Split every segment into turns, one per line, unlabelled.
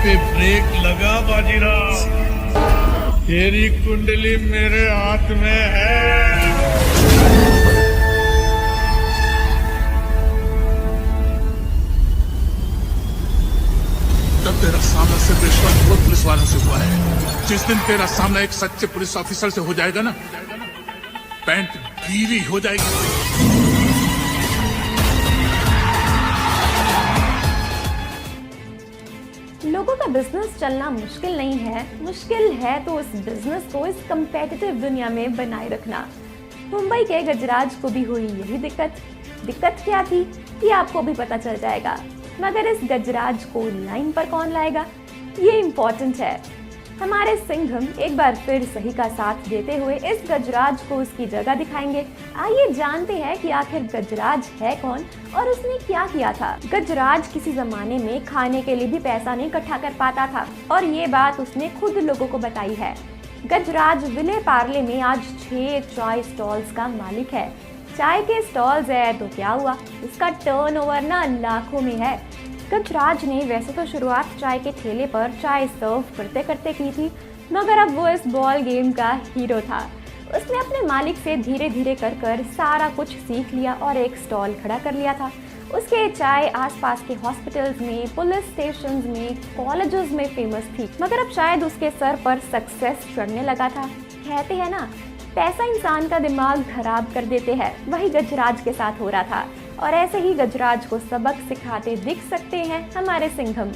पे ब्रेक लगा बाजीराव, तेरी कुंडली मेरे हाथ में है।
तब तेरा सामना सिर्फ रिश्वतखोर पुलिस वालों से हुआ है। जिस दिन तेरा सामना एक सच्चे पुलिस ऑफिसर से हो जाएगा ना, पैंट गीली हो जाएगी।
लोगों का बिजनेस चलना मुश्किल नहीं है, मुश्किल है तो उस बिजनेस को इस कंपेटिटिव दुनिया में बनाए रखना। मुंबई के गजराज को भी हुई यही दिक्कत क्या थी ये आपको भी पता चल जाएगा, मगर इस गजराज को लाइन पर कौन लाएगा ये इम्पोर्टेंट है। हमारे सिंघम एक बार फिर सही का साथ देते हुए इस गजराज को उसकी जगह दिखाएंगे। आइए जानते हैं कि आखिर गजराज है कौन और उसने क्या किया था। गजराज किसी जमाने में खाने के लिए भी पैसा नहीं इकट्ठा कर पाता था और ये बात उसने खुद लोगों को बताई है। गजराज विले पार्ले में आज 6 चाय स्टॉल्स का मालिक है। चाय के स्टॉल्स है तो क्या हुआ, इसका टर्नओवर ना लाखों में है। गजराज ने वैसे तो शुरुआत चाय के ठेले पर चाय सर्व करते करते की थी, मगर अब वो इस बॉल गेम का हीरो था। उसने अपने मालिक से धीरे धीरे कर सारा कुछ सीख लिया और एक स्टॉल खड़ा कर लिया था। उसके चाय आसपास के हॉस्पिटल्स में, पुलिस स्टेशंस में, कॉलेजेस में फेमस थी, मगर अब शायद उसके सर पर सक्सेस चढ़ने लगा था। कहते हैं ना, पैसा इंसान का दिमाग खराब कर देते हैं, वही गजराज के साथ हो रहा था। और ऐसे ही गजराज को सबक सिखाते दिख सकते हैं हमारे सिंघम।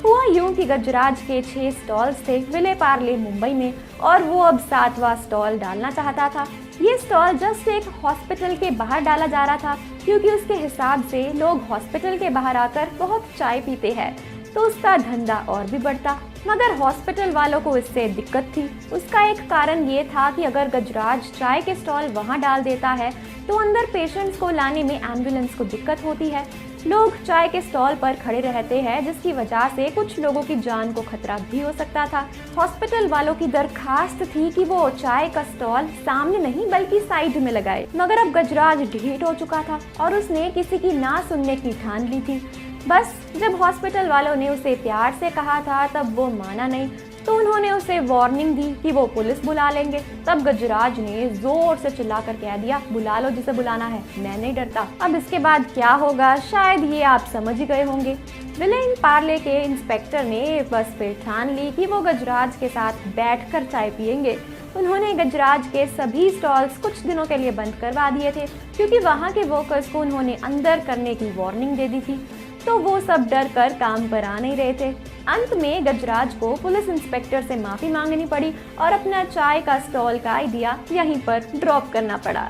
हुआ यूं कि गजराज के 6 स्टॉल्स थे विले पार्ले मुंबई में और वो अब 7वां स्टॉल डालना चाहता था। ये स्टॉल जस्ट एक हॉस्पिटल के बाहर डाला जा रहा था, क्योंकि उसके हिसाब से लोग हॉस्पिटल के बाहर आकर बहुत चाय पीते हैं तो उसका धंधा और भी बढ़ता। मगर हॉस्पिटल वालों को इससे दिक्कत थी। उसका एक कारण ये था कि अगर गजराज चाय के स्टॉल वहाँ डाल देता है तो अंदर पेशेंट्स को लाने में एम्बुलेंस को दिक्कत होती है। लोग चाय के स्टॉल पर खड़े रहते हैं, जिसकी वजह से कुछ लोगों की जान को खतरा भी हो सकता था। हॉस्पिटल वालों की दरखास्त थी कि वो चाय का स्टॉल सामने नहीं बल्कि साइड में लगाए, मगर अब गजराज ढीठ हो चुका था और उसने किसी की ना सुनने की ठान ली थी। बस जब हॉस्पिटल वालों ने उसे प्यार से कहा था तब वो माना नहीं, तो उन्होंने उसे वार्निंग दी कि वो पुलिस बुला लेंगे। तब गजराज ने जोर से चिल्लाकर कह दिया, बुला लो जिसे बुलाना है, मैं नहीं डरता। अब इसके बाद क्या होगा शायद ये आप समझ ही गए होंगे। विले पार्ले के इंस्पेक्टर ने बस फिर ठान ली कि वो गजराज के साथ बैठकर चाय पियेंगे। उन्होंने गजराज के सभी स्टॉल्स कुछ दिनों के लिए बंद करवा दिए थे, क्योंकि वहाँ के वर्कर्स को उन्होंने अंदर करने की वार्निंग दे दी थी, तो वो सब डर कर काम पर आ नहीं रहे थे। अंत में गजराज को पुलिस इंस्पेक्टर से माफी मांगनी पड़ी और अपना चाय का स्टॉल का आइडिया यहीं पर ड्रॉप करना पड़ा।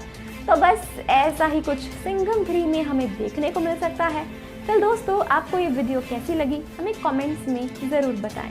तो बस ऐसा ही कुछ सिंघम 3 में हमें देखने को मिल सकता है। तो दोस्तों, आपको ये वीडियो कैसी लगी हमें कमेंट्स में ज़रूर बताएं।